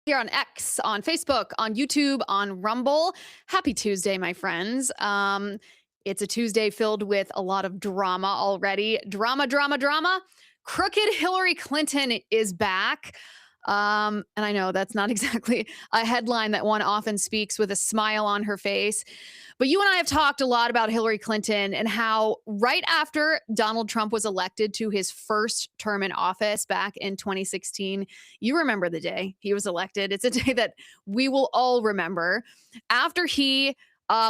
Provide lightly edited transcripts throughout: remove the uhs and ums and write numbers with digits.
Here on X, on Facebook, on YouTube, on Rumble. Happy Tuesday, my friends. It's a Tuesday filled with a lot of drama already. Drama, drama, drama. Crooked Hillary Clinton is back. And I know that's not exactly a headline that one often speaks with a smile on her face. But you and I have talked a lot about Hillary Clinton and how right after Donald Trump was elected to his first term in office back in 2016, you remember the day he was elected. It's a day that we will all remember. After he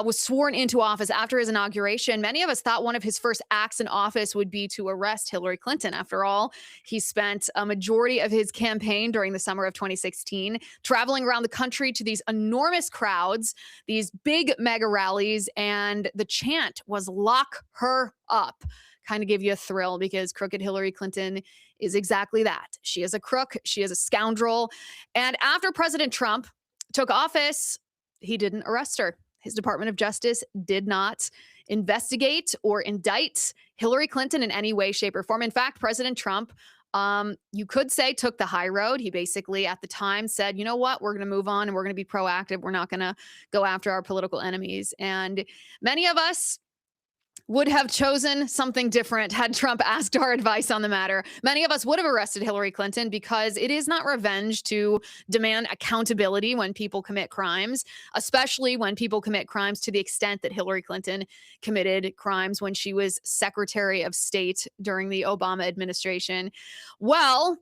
was sworn into office after his inauguration, many of us thought one of his first acts in office would be to arrest Hillary Clinton. After all, he spent a majority of his campaign during the summer of 2016 traveling around the country to these enormous crowds, these big mega rallies, and the chant was "Lock her up." Kind of give you a thrill because crooked Hillary Clinton is exactly that. She is a crook, she is a scoundrel. And after President Trump took office, he didn't arrest her. His Department of Justice did not investigate or indict Hillary Clinton in any way, shape, or form. In fact, President Trump, you could say, took the high road. He basically, at the time, said, you know what, we're going to move on and we're going to be proactive. We're not going to go after our political enemies. And many of us would have chosen something different had Trump asked our advice on the matter. Many of us would have arrested Hillary Clinton because it is not revenge to demand accountability when people commit crimes, especially when people commit crimes to the extent that Hillary Clinton committed crimes when she was Secretary of State during the Obama administration. Well,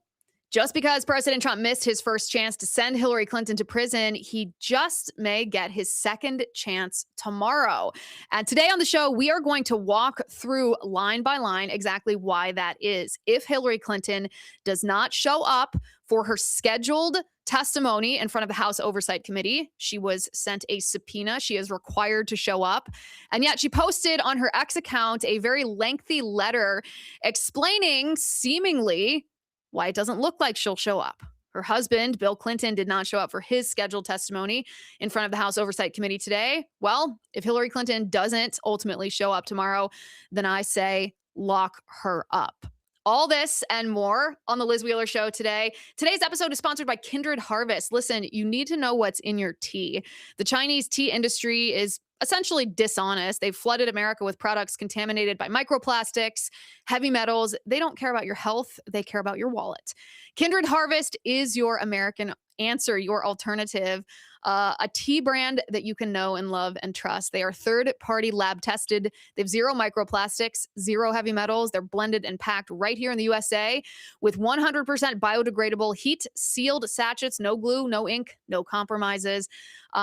just because President Trump missed his first chance to send Hillary Clinton to prison, he just may get his second chance tomorrow. And today on the show, we are going to walk through line by line exactly why that is. If Hillary Clinton does not show up for her scheduled testimony in front of the House Oversight Committee, she was sent a subpoena. She is required to show up. And yet she posted on her X account a very lengthy letter explaining seemingly why it doesn't look like she'll show up. Her husband, Bill Clinton, did not show up for his scheduled testimony in front of the House Oversight Committee today. Well, if Hillary Clinton doesn't ultimately show up tomorrow, then I say lock her up. All this and more on the Liz Wheeler Show today. Today's episode is sponsored by Kindred Harvest. Listen, you need to know what's in your tea. The Chinese tea industry is essentially dishonest. They've flooded America with products contaminated by microplastics, heavy metals. They don't care about your health. They care about your wallet. Kindred Harvest is your American answer, your alternative, a tea brand that you can know and love and trust. They are third-party lab tested. They have zero microplastics, zero heavy metals. They're blended and packed right here in the USA with 100% biodegradable heat-sealed sachets, no glue, no ink, no compromises.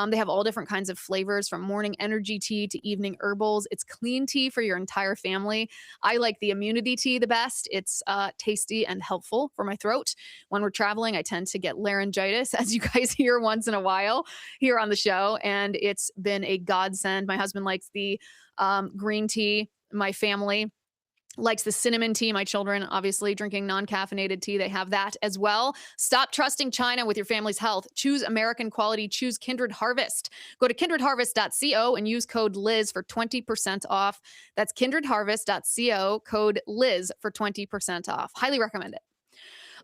They have all different kinds of flavors from morning energy tea to evening herbals. It's clean tea for your entire family. I like the immunity tea the best. It's tasty and helpful for my throat. When we're traveling, I tend to get laryngitis, as you guys hear once in a while here on the show. And it's been a godsend. My husband likes the green tea. My family likes the cinnamon tea. My children, obviously, drinking non-caffeinated tea. They have that as well. Stop trusting China with your family's health. Choose American quality. Choose Kindred Harvest. Go to kindredharvest.co and use code Liz for 20% off. That's kindredharvest.co, code Liz for 20% off. Highly recommend it.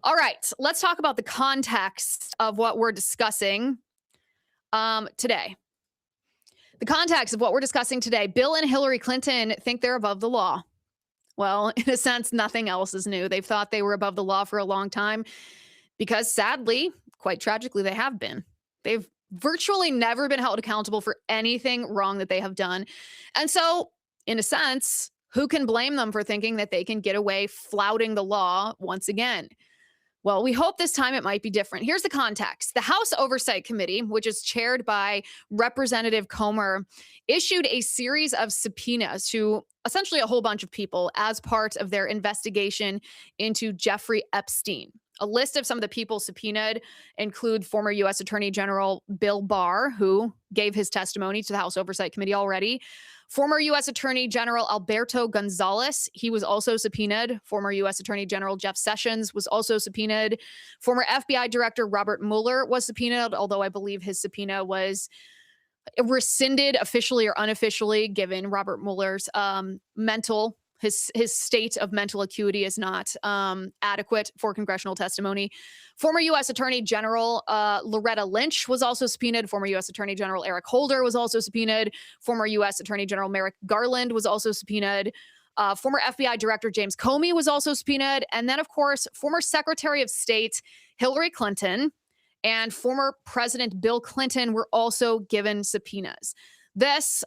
All right, let's talk about the context of what we're discussing today. The context of what we're discussing today, Bill and Hillary Clinton think they're above the law. Well, in a sense, nothing else is new. They've thought they were above the law for a long time because sadly, quite tragically, they have been. They've virtually never been held accountable for anything wrong that they have done. And so, in a sense, who can blame them for thinking that they can get away flouting the law once again? Well, we hope this time it might be different. Here's the context. The House Oversight Committee, which is chaired by Representative Comer, issued a series of subpoenas to essentially a whole bunch of people as part of their investigation into Jeffrey Epstein. A list of some of the people subpoenaed include former U.S. Attorney General Bill Barr, who gave his testimony to the House Oversight Committee already. Former U.S. Attorney General Alberto Gonzales, he was also subpoenaed. Former U.S. Attorney General Jeff Sessions was also subpoenaed. Former FBI Director Robert Mueller was subpoenaed, although I believe his subpoena was rescinded officially or unofficially, given Robert Mueller's mental His state of mental acuity is not adequate for congressional testimony. Former U.S. Attorney General Loretta Lynch was also subpoenaed. Former U.S. Attorney General Eric Holder was also subpoenaed. Former U.S. Attorney General Merrick Garland was also subpoenaed. Former FBI Director James Comey was also subpoenaed. And then, of course, former Secretary of State Hillary Clinton and former President Bill Clinton were also given subpoenas. This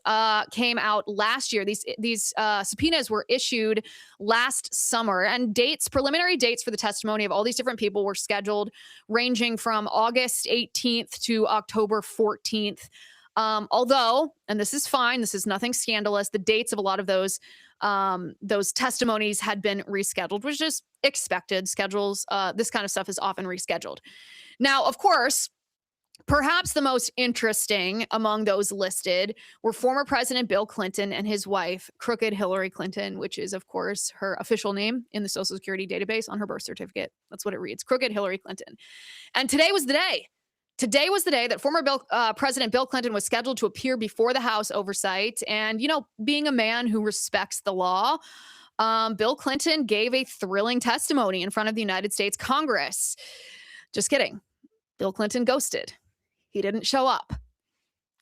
came out last year. These subpoenas were issued last summer, and preliminary dates for the testimony of all these different people were scheduled, ranging from August 18th to October 14th. Although, and this is fine, this is nothing scandalous, the dates of a lot of those testimonies had been rescheduled, which is expected. Schedules, this kind of stuff is often rescheduled. Now, of course, perhaps the most interesting among those listed were former President Bill Clinton and his wife, Crooked Hillary Clinton, which is, of course, her official name in the Social Security database on her birth certificate. That's what it reads, Crooked Hillary Clinton. And today was the day. Today was the day that former President Bill Clinton was scheduled to appear before the House Oversight. And, you know, being a man who respects the law, Bill Clinton gave a thrilling testimony in front of the United States Congress. Just kidding. Bill Clinton ghosted. He didn't show up.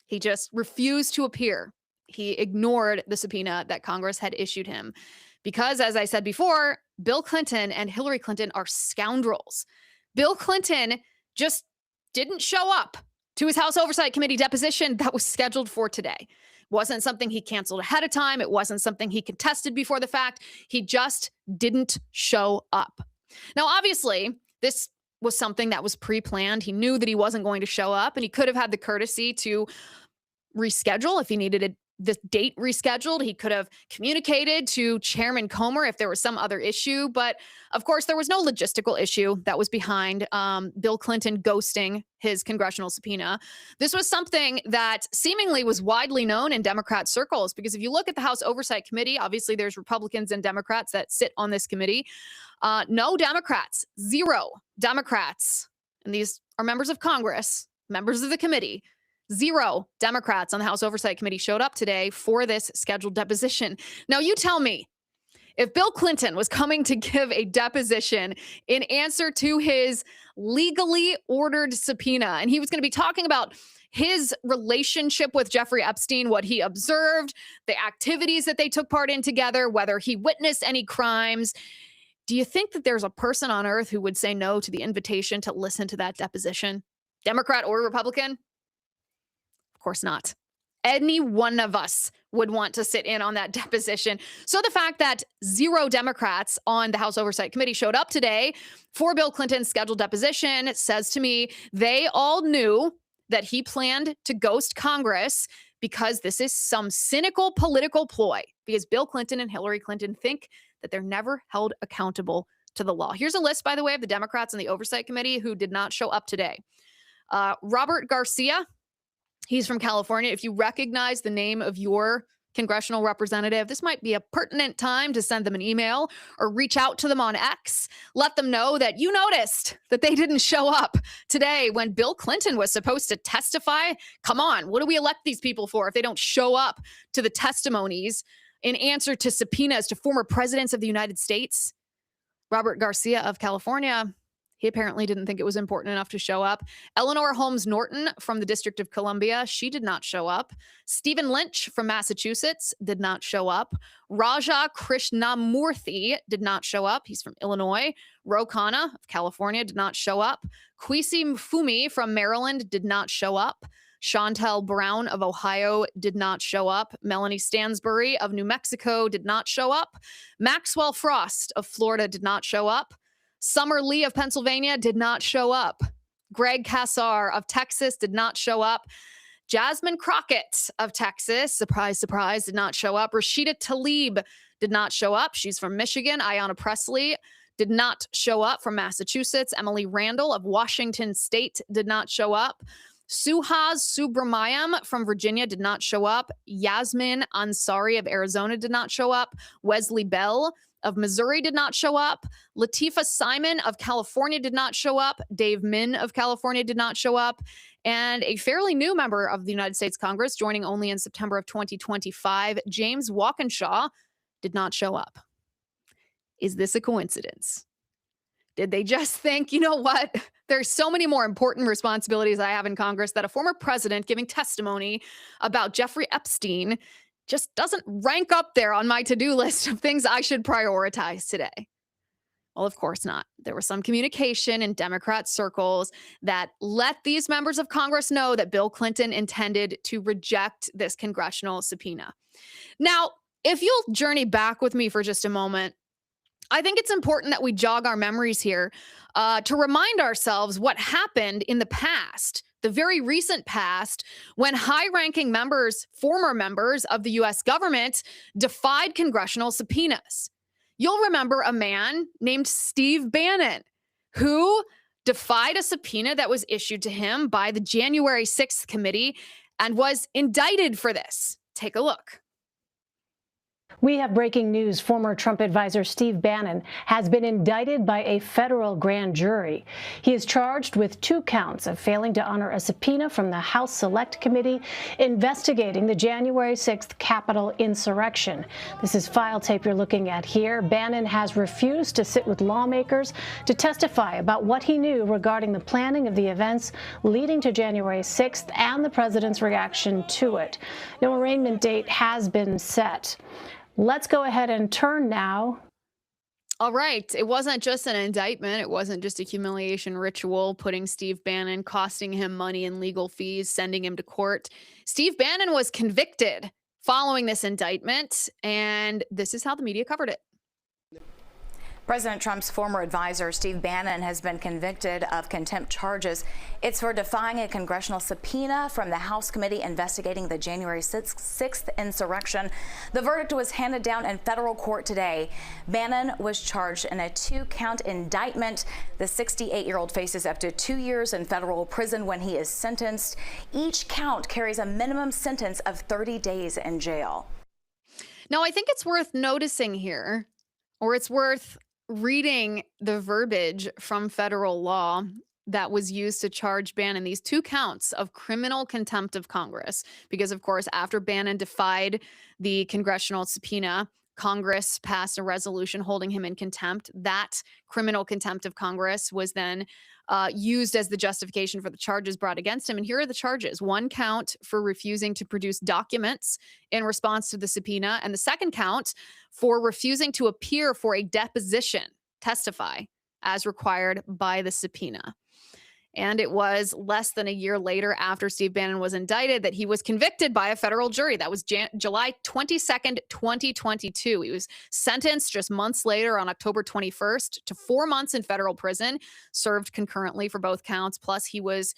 He just refused to appear. He ignored the subpoena that Congress had issued him because, as I said before, Bill Clinton and Hillary Clinton are scoundrels. Bill Clinton just didn't show up to his House Oversight Committee deposition that was scheduled for today. It wasn't something he canceled ahead of time. It wasn't something he contested before the fact. He just didn't show up. Now, obviously, this was something that was pre-planned. He knew that he wasn't going to show up, and he could have had the courtesy to reschedule if he needed this date rescheduled. He could have communicated to Chairman Comer if there was some other issue. But of course, there was no logistical issue that was behind Bill Clinton ghosting his congressional subpoena. This was something that seemingly was widely known in Democrat circles, because if you look at the House Oversight Committee, obviously there's Republicans and Democrats that sit on this committee. No Democrats, zero Democrats. And these are members of Congress, members of the committee. Zero Democrats on the House Oversight Committee showed up today for this scheduled deposition. Now, you tell me, if Bill Clinton was coming to give a deposition in answer to his legally ordered subpoena, and he was going to be talking about his relationship with Jeffrey Epstein, what he observed, the activities that they took part in together, whether he witnessed any crimes, do you think that there's a person on earth who would say no to the invitation to listen to that deposition? Democrat or Republican? Of course not. Any one of us would want to sit in on that deposition. So the fact that zero Democrats on the House Oversight Committee showed up today for Bill Clinton's scheduled deposition says to me they all knew that he planned to ghost Congress because this is some cynical political ploy, because Bill Clinton and Hillary Clinton think that they're never held accountable to the law. Here's a list, by the way, of the Democrats in the Oversight Committee who did not show up today. Robert Garcia. He's from California. If you recognize the name of your congressional representative, this might be a pertinent time to send them an email or reach out to them on X. Let them know that you noticed that they didn't show up today when Bill Clinton was supposed to testify. Come on, what do we elect these people for if they don't show up to the testimonies in answer to subpoenas to former presidents of the United States? Robert Garcia of California, he apparently didn't think it was important enough to show up. Eleanor Holmes Norton from the District of Columbia, she did not show up. Stephen Lynch from Massachusetts did not show up. Raja Krishnamurthy did not show up. He's from Illinois. Ro Khanna of California did not show up. Kwesi Mfume from Maryland did not show up. Chantel Brown of Ohio did not show up. Melanie Stansbury of New Mexico did not show up. Maxwell Frost of Florida did not show up. Summer Lee of Pennsylvania did not show up. Greg Kassar of Texas did not show up. Jasmine Crockett of Texas, surprise, surprise, did not show up. Rashida Tlaib did not show up. She's from Michigan. Ayanna Pressley did not show up from Massachusetts. Emily Randall of Washington State did not show up. Suhas Subramaniam from Virginia did not show up. Yasmin Ansari of Arizona did not show up. Wesley Bell of Missouri did not show up. Latifah Simon of California did not show up. Dave Min of California did not show up. And a fairly new member of the United States Congress, joining only in September of 2025, James Walkinshaw, did not show up. Is this a coincidence? Did they just think, you know what? There's so many more important responsibilities I have in Congress that a former president giving testimony about Jeffrey Epstein just doesn't rank up there on my to-do list of things I should prioritize today. Well, of course not. There was some communication in Democrat circles that let these members of Congress know that Bill Clinton intended to reject this congressional subpoena. Now, if you'll journey back with me for just a moment, I think it's important that we jog our memories here to remind ourselves what happened in the past, the very recent past, when high-ranking members, former members of the U.S. government defied congressional subpoenas. You'll remember a man named Steve Bannon who defied a subpoena that was issued to him by the January 6th committee and was indicted for this. Take a look. We have breaking news. Former Trump advisor Steve Bannon has been indicted by a federal grand jury. He is charged with 2 counts of failing to honor a subpoena from the House Select Committee investigating the January 6th Capitol insurrection. This is file tape you're looking at here. Bannon has refused to sit with lawmakers to testify about what he knew regarding the planning of the events leading to January 6th and the president's reaction to it. No arraignment date has been set. Let's go ahead and turn now. All right. It wasn't just an indictment. It wasn't just a humiliation ritual, putting Steve Bannon, costing him money and legal fees, sending him to court. Steve Bannon was convicted following this indictment, and this is how the media covered it. President Trump's former advisor, Steve Bannon, has been convicted of contempt charges. It's for defying a congressional subpoena from the House committee investigating the January 6th insurrection. The verdict was handed down in federal court today. Bannon was charged in a 2-count indictment. The 68-year-old faces up to 2 years in federal prison when he is sentenced. Each count carries a minimum sentence of 30 days in jail. Now, I think it's worth noticing here, or it's worth reading the verbiage from federal law that was used to charge Bannon these 2 counts of criminal contempt of Congress. Because, of course, after Bannon defied the congressional subpoena, Congress passed a resolution holding him in contempt. That criminal contempt of Congress was then used as the justification for the charges brought against him. And here are the charges. 1 count for refusing to produce documents in response to the subpoena, and the 2nd count for refusing to appear for a deposition, testify, as required by the subpoena. And it was less than a year later, after Steve Bannon was indicted, that he was convicted by a federal jury. That was July 22nd, 2022. He was sentenced just months later on October 21st to 4 months in federal prison, served concurrently for both counts. Plus, he was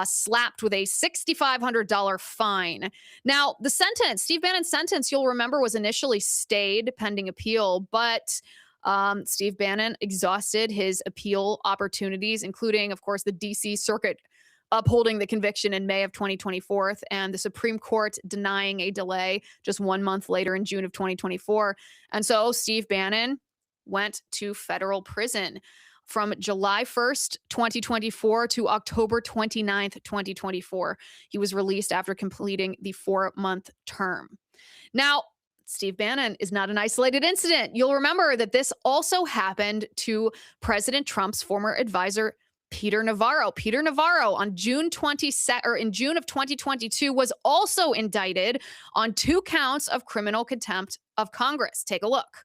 slapped with a $6,500 fine. Now, the sentence, Steve Bannon's sentence, you'll remember, was initially stayed pending appeal, but Steve Bannon exhausted his appeal opportunities, including, of course, the D.C. Circuit upholding the conviction in May of 2024, and the Supreme Court denying a delay just 1 month later in June of 2024. And so Steve Bannon went to federal prison from July 1st, 2024 to October 29th, 2024. He was released after completing the 4-month term. Now, Steve Bannon is not an isolated incident. You'll remember that this also happened to President Trump's former advisor, Peter Navarro. Peter Navarro on June 22nd, or in June of 2022, was also indicted on 2 counts of criminal contempt of Congress. Take a look.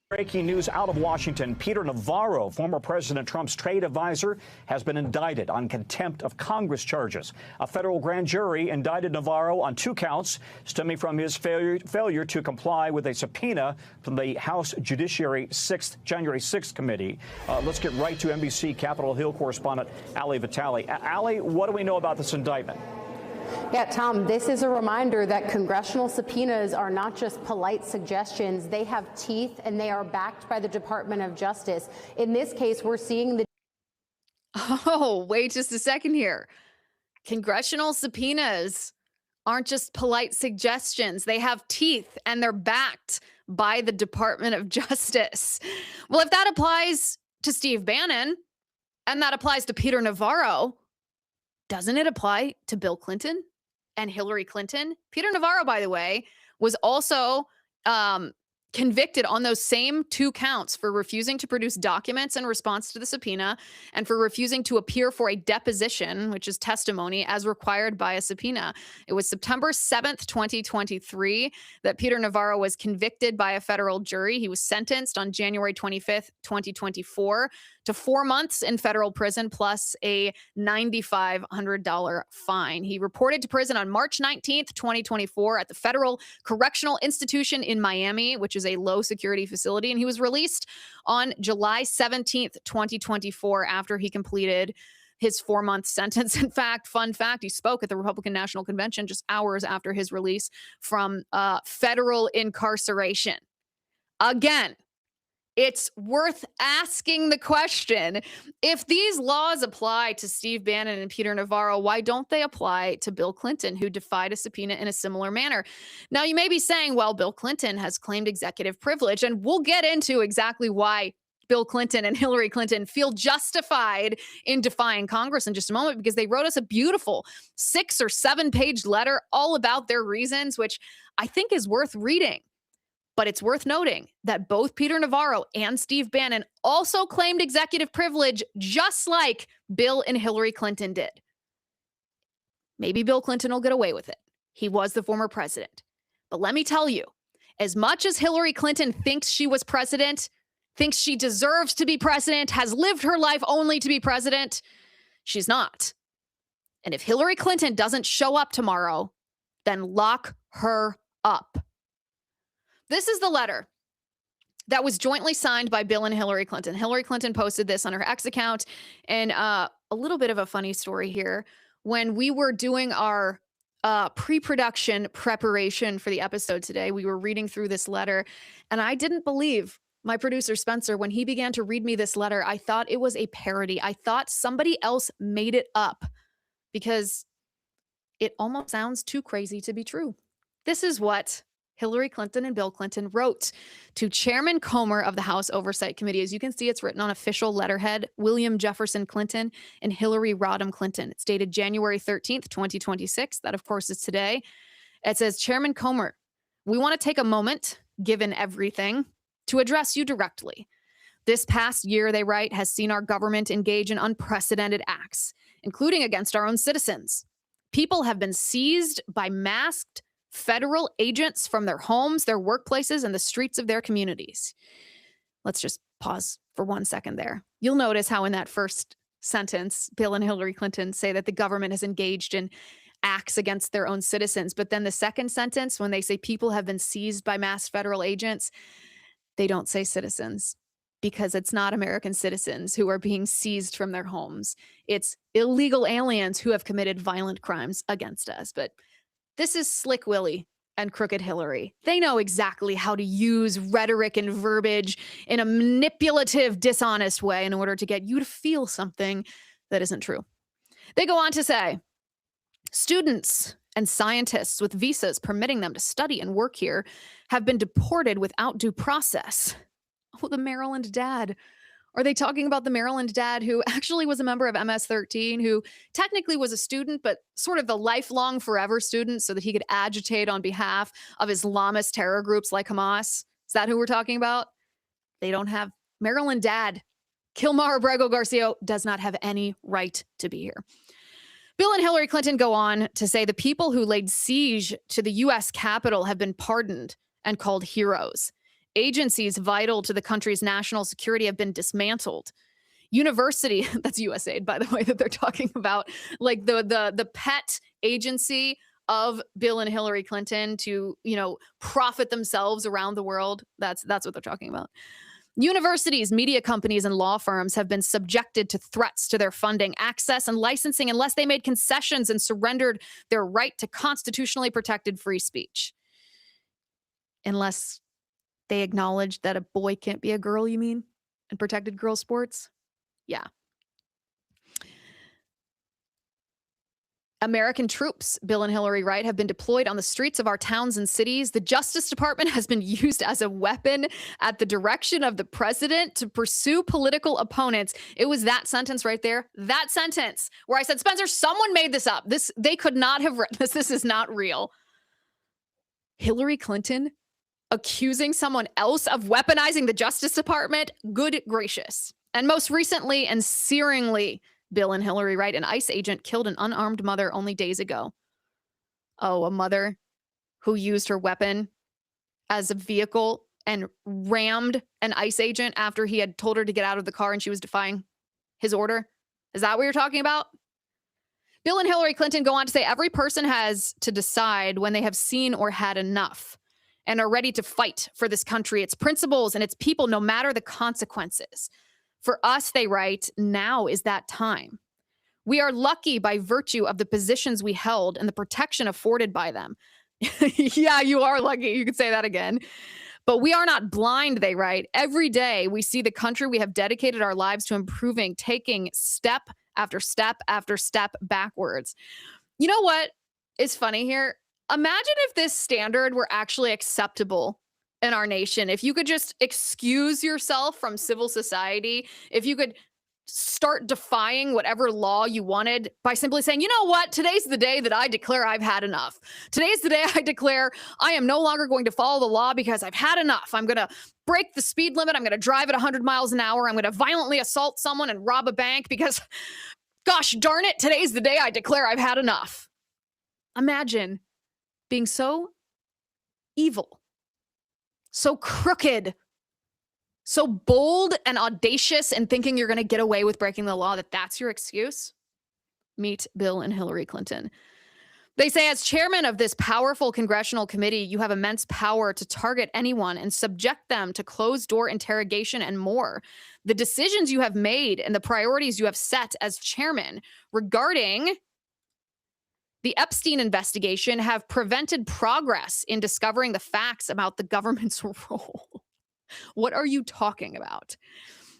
Breaking news out of Washington. Peter Navarro, former President Trump's trade advisor, has been indicted on contempt of Congress charges. A federal grand jury indicted Navarro on 2 counts stemming from his failure to comply with a subpoena from the House Judiciary January 6th committee. Let's get right to NBC Capitol Hill correspondent Ali Vitale. Ali, what do we know about this indictment? Yeah, Tom, this is a reminder that congressional subpoenas are not just polite suggestions. They have teeth, and they are backed by the Department of Justice. In this case, we're seeing the... Oh, wait just a second here. Congressional subpoenas aren't just polite suggestions. They have teeth, and they're backed by the Department of Justice. Well, if that applies to Steve Bannon, and that applies to Peter Navarro, doesn't it apply to Bill Clinton and Hillary Clinton? Peter Navarro, by the way, was also convicted on those same 2 counts for refusing to produce documents in response to the subpoena and for refusing to appear for a deposition, which is testimony, as required by a subpoena. It was September 7th, 2023, that Peter Navarro was convicted by a federal jury. He was sentenced on January 25th, 2024 to 4 months in federal prison plus a $9,500 fine. He reported to prison on March 19th, 2024 at the Federal Correctional Institution in Miami, which is a low security facility. And he was released on July 17th, 2024 after he completed his 4-month sentence. In fact, fun fact, he spoke at the Republican National Convention just hours after his release from federal incarceration. Again, it's worth asking the question, if these laws apply to Steve Bannon and Peter Navarro, why don't they apply to Bill Clinton, who defied a subpoena in a similar manner? Now, you may be saying, well, Bill Clinton has claimed executive privilege, and we'll get into exactly why Bill Clinton and Hillary Clinton feel justified in defying Congress in just a moment, because they wrote us a beautiful 6 or 7 page letter all about their reasons, which I think is worth reading. But it's worth noting that both Peter Navarro and Steve Bannon also claimed executive privilege, just like Bill and Hillary Clinton did. Maybe Bill Clinton will get away with it. He was the former president. But let me tell you, as much as Hillary Clinton thinks she was president, thinks she deserves to be president, has lived her life only to be president, she's not. And if Hillary Clinton doesn't show up tomorrow, then lock her up. This is the letter that was jointly signed by Bill and Hillary Clinton. Hillary Clinton posted this on her X account. And a little bit of a funny story here. When we were doing our pre-production preparation for the episode today, we were reading through this letter, and I didn't believe my producer, Spencer, when he began to read me this letter. I thought it was a parody. I thought somebody else made it up because it almost sounds too crazy to be true. This is what Hillary Clinton and Bill Clinton wrote to Chairman Comer of the House Oversight Committee. As you can see, it's written on official letterhead, William Jefferson Clinton and Hillary Rodham Clinton. It's dated January 13th, 2026. That, of course, is today. It says, Chairman Comer, we want to take a moment, given everything, to address you directly. This past year, they write, has seen our government engage in unprecedented acts, including against our own citizens. People have been seized by masked federal agents from their homes, their workplaces, and the streets of their communities. Let's just pause for 1 second there. You'll notice how in that first sentence, Bill and Hillary Clinton say that the government has engaged in acts against their own citizens. But then the second sentence, when they say people have been seized by masked federal agents, they don't say citizens, because it's not American citizens who are being seized from their homes. It's illegal aliens who have committed violent crimes against us. But this is Slick Willie and Crooked Hillary. They know exactly how to use rhetoric and verbiage in a manipulative, dishonest way in order to get you to feel something that isn't true. They go on to say, students and scientists with visas permitting them to study and work here have been deported without due process. Oh, the Maryland dad. Are they talking about the Maryland dad who actually was a member of MS-13, who technically was a student, but sort of the lifelong forever student so that he could agitate on behalf of Islamist terror groups like Hamas? Is that who we're talking about? They don't have Maryland dad. Kilmar Abrego Garcia does not have any right to be here. Bill and Hillary Clinton go on to say the people who laid siege to the U.S. Capitol have been pardoned and called heroes. Agencies vital to the country's national security have been dismantled. University, that's USAID, by the way, that they're talking about, like the pet agency of Bill and Hillary Clinton to, profit themselves around the world. That's what they're talking about. Universities, media companies, and law firms have been subjected to threats to their funding, access, and licensing unless they made concessions and surrendered their right to constitutionally protected free speech. Unless they acknowledge that a boy can't be a girl, you mean? And protected girl sports? Yeah. American troops, Bill and Hillary write, have been deployed on the streets of our towns and cities. The Justice Department has been used as a weapon at the direction of the president to pursue political opponents. It was that sentence right there, that sentence where I said, Spencer, someone made this up. They could not have written this. This is not real. Hillary Clinton accusing someone else of weaponizing the Justice Department. Good gracious. And most recently and searingly, Bill and Hillary, right? An ICE agent killed an unarmed mother only days ago. Oh, a mother who used her weapon as a vehicle and rammed an ICE agent after he had told her to get out of the car and she was defying his order. Is that what you're talking about? Bill and Hillary Clinton go on to say every person has to decide when they have seen or had enough and are ready to fight for this country, its principles, and its people, no matter the consequences. For us, they write, now is that time. We are lucky by virtue of the positions we held and the protection afforded by them. Yeah, you are lucky. You could say that again. But we are not blind, they write. Every day we see the country we have dedicated our lives to improving, taking step after step after step backwards. You know what is funny here? Imagine if this standard were actually acceptable in our nation. If you could just excuse yourself from civil society, if you could start defying whatever law you wanted by simply saying, you know what, today's the day that I declare I've had enough. Today's the day I declare I am no longer going to follow the law because I've had enough. I'm going to break the speed limit. I'm going to drive at 100 miles an hour. I'm going to violently assault someone and rob a bank because, gosh darn it, today's the day I declare I've had enough. Imagine being so evil, so crooked, so bold and audacious and thinking you're going to get away with breaking the law, that's your excuse. Meet Bill and Hillary Clinton. They say, as chairman of this powerful congressional committee, you have immense power to target anyone and subject them to closed-door interrogation and more. The decisions you have made and the priorities you have set as chairman regarding the Epstein investigation have prevented progress in discovering the facts about the government's role. What are you talking about?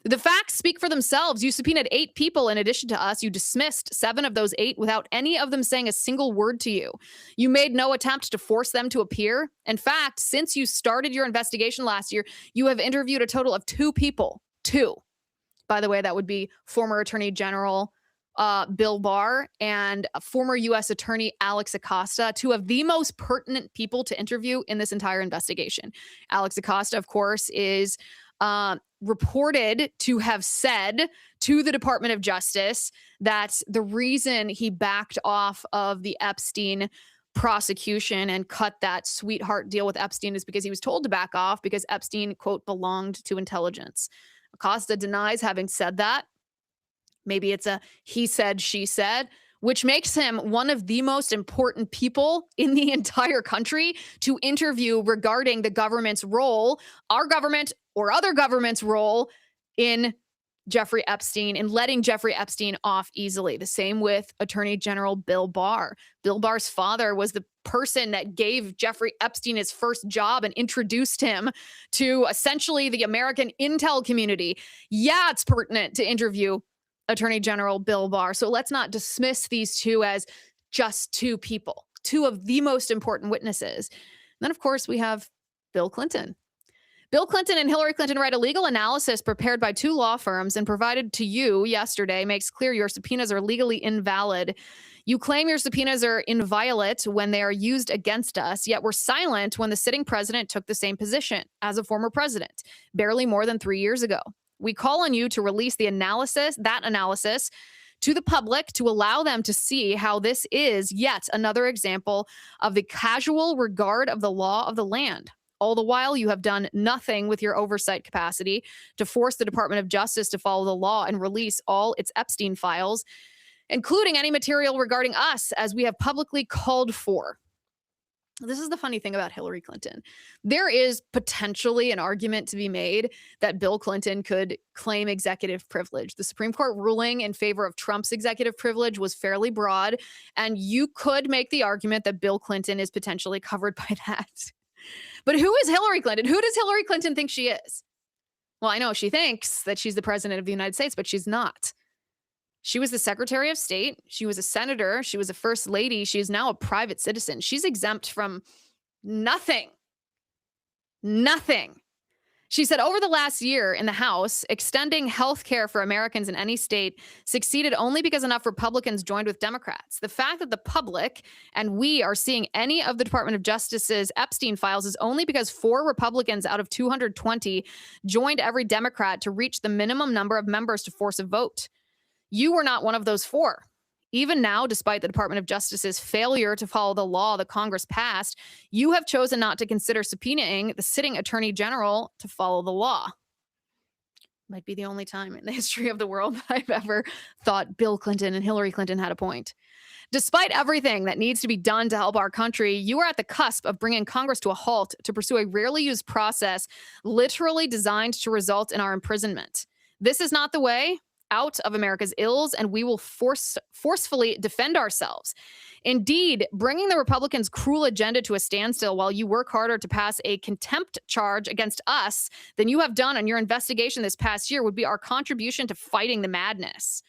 The facts speak for themselves. You subpoenaed 8 people in addition to us. You dismissed 7 of those 8 without any of them saying a single word to you. You made no attempt to force them to appear. In fact, since you started your investigation last year, you have interviewed a total of 2 people. 2. By the way, that would be former Attorney General Bill Barr and former U.S. Attorney Alex Acosta, 2 of the most pertinent people to interview in this entire investigation. Alex Acosta, of course, is reported to have said to the Department of Justice that the reason he backed off of the Epstein prosecution and cut that sweetheart deal with Epstein is because he was told to back off because Epstein, quote, belonged to intelligence. Acosta denies having said that. Maybe it's a he said, she said, which makes him one of the most important people in the entire country to interview regarding the government's role, our government or other government's role in Jeffrey Epstein and letting Jeffrey Epstein off easily. The same with Attorney General Bill Barr. Bill Barr's father was the person that gave Jeffrey Epstein his first job and introduced him to essentially the American intel community. Yeah, it's pertinent to interview Attorney General Bill Barr. So let's not dismiss these 2 as just 2 people, 2 of the most important witnesses. And then, of course, we have Bill Clinton. Bill Clinton and Hillary Clinton write a legal analysis prepared by 2 law firms and provided to you yesterday makes clear your subpoenas are legally invalid. You claim your subpoenas are inviolate when they are used against us, yet were silent when the sitting president took the same position as a former president, barely more than 3 years ago. We call on you to release that analysis to the public to allow them to see how this is yet another example of the casual regard of the law of the land. All the while, you have done nothing with your oversight capacity to force the Department of Justice to follow the law and release all its Epstein files, including any material regarding us, as we have publicly called for. This is the funny thing about Hillary Clinton. There is potentially an argument to be made that Bill Clinton could claim executive privilege. The Supreme Court ruling in favor of Trump's executive privilege was fairly broad, and you could make the argument that Bill Clinton is potentially covered by that. But who is Hillary Clinton? Who does Hillary Clinton think she is? Well, I know she thinks that she's the president of the United States, but she's not. She was the Secretary of State. She was a senator. She was a first lady. She is now a private citizen. She's exempt from nothing. Nothing. She said, over the last year in the House, extending health care for Americans in any state succeeded only because enough Republicans joined with Democrats. The fact that the public and we are seeing any of the Department of Justice's Epstein files is only because 4 Republicans out of 220 joined every Democrat to reach the minimum number of members to force a vote. You were not one of those 4. Even now, despite the Department of Justice's failure to follow the law that Congress passed, you have chosen not to consider subpoenaing the sitting attorney general to follow the law. Might be the only time in the history of the world that I've ever thought Bill Clinton and Hillary Clinton had a point. Despite everything that needs to be done to help our country, you are at the cusp of bringing Congress to a halt to pursue a rarely used process literally designed to result in our imprisonment. This is not the way out of America's ills, and we will forcefully defend ourselves. Indeed, bringing the Republicans' cruel agenda to a standstill while you work harder to pass a contempt charge against us than you have done on your investigation this past year would be our contribution to fighting the madness.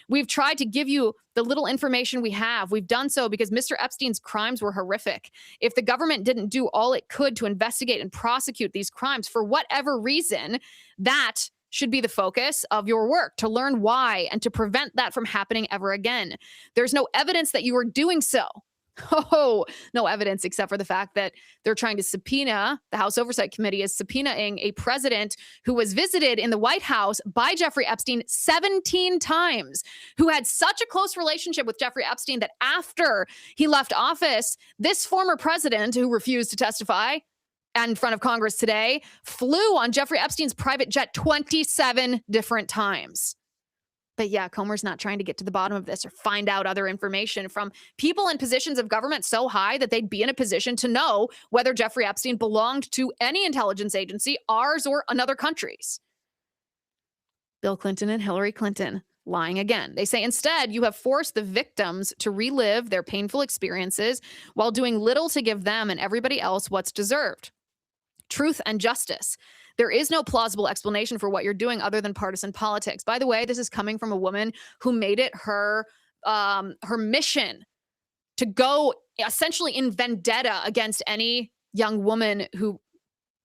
We've tried to give you the little information we have. We've done so because Mr. Epstein's crimes were horrific. If the government didn't do all it could to investigate and prosecute these crimes for whatever reason, that should be the focus of your work, to learn why and to prevent that from happening ever again. There's no evidence that you are doing so. Oh, no evidence except for the fact that they're trying to subpoena, the House Oversight Committee is subpoenaing a president who was visited in the White House by Jeffrey Epstein 17 times, who had such a close relationship with Jeffrey Epstein that after he left office, this former president who refused to testify in front of Congress today flew on Jeffrey Epstein's private jet 27 different times. But yeah, Comer's not trying to get to the bottom of this or find out other information from people in positions of government so high that they'd be in a position to know whether Jeffrey Epstein belonged to any intelligence agency, ours or another country's. Bill Clinton and Hillary Clinton lying again. They say instead you have forced the victims to relive their painful experiences while doing little to give them and everybody else what's deserved. Truth and justice. There is no plausible explanation for what you're doing other than partisan politics. By the way, this is coming from a woman who made it her mission to go essentially in vendetta against any young woman who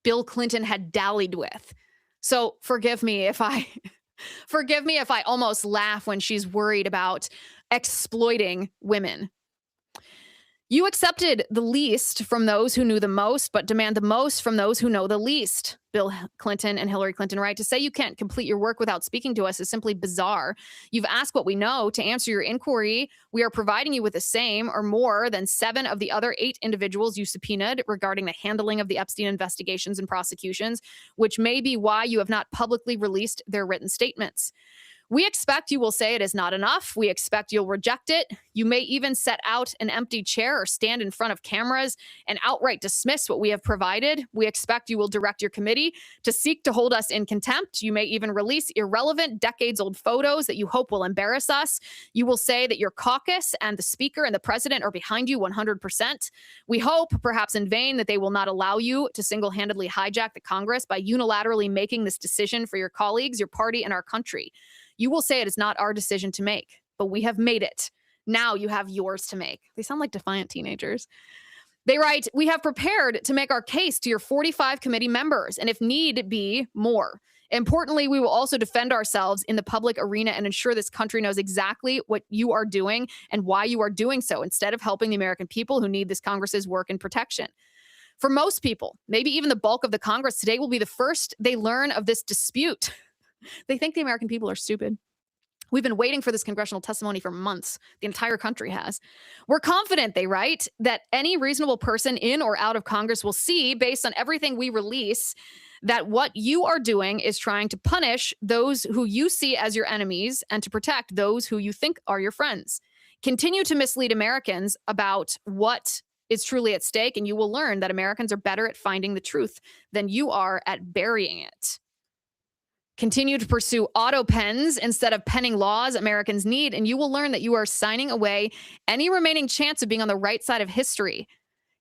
Bill Clinton had dallied with. So forgive me if I almost laugh when she's worried about exploiting women. You accepted the least from those who knew the most, but demand the most from those who know the least. Bill Clinton and Hillary Clinton write, to say you can't complete your work without speaking to us is simply bizarre. You've asked what we know. To answer your inquiry, we are providing you with the same or more than 7 of the other 8 individuals you subpoenaed regarding the handling of the Epstein investigations and prosecutions, which may be why you have not publicly released their written statements. We expect you will say it is not enough. We expect you'll reject it. You may even set out an empty chair or stand in front of cameras and outright dismiss what we have provided. We expect you will direct your committee to seek to hold us in contempt. You may even release irrelevant, decades-old photos that you hope will embarrass us. You will say that your caucus and the speaker and the president are behind you 100%. We hope, perhaps in vain, that they will not allow you to single-handedly hijack the Congress by unilaterally making this decision for your colleagues, your party, and our country. You will say it is not our decision to make, but we have made it. Now you have yours to make. They sound like defiant teenagers. They write, we have prepared to make our case to your 45 committee members, and if need be, more. Importantly, we will also defend ourselves in the public arena and ensure this country knows exactly what you are doing and why you are doing so, instead of helping the American people who need this Congress's work and protection. For most people, maybe even the bulk of the Congress, today will be the first they learn of this dispute. They think the American people are stupid. We've been waiting for this congressional testimony for months. The entire country has. We're confident, they write, that any reasonable person in or out of Congress will see, based on everything we release, that what you are doing is trying to punish those who you see as your enemies and to protect those who you think are your friends. Continue to mislead Americans about what is truly at stake, and you will learn that Americans are better at finding the truth than you are at burying it. Continue to pursue auto pens instead of penning laws Americans need, and you will learn that you are signing away any remaining chance of being on the right side of history.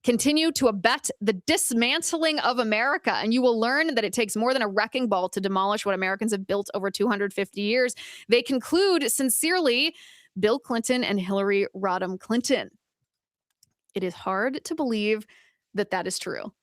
Continue to abet the dismantling of America, and you will learn that it takes more than a wrecking ball to demolish what Americans have built over 250 years. They conclude, sincerely, Bill Clinton and Hillary Rodham Clinton. It is hard to believe that that is true.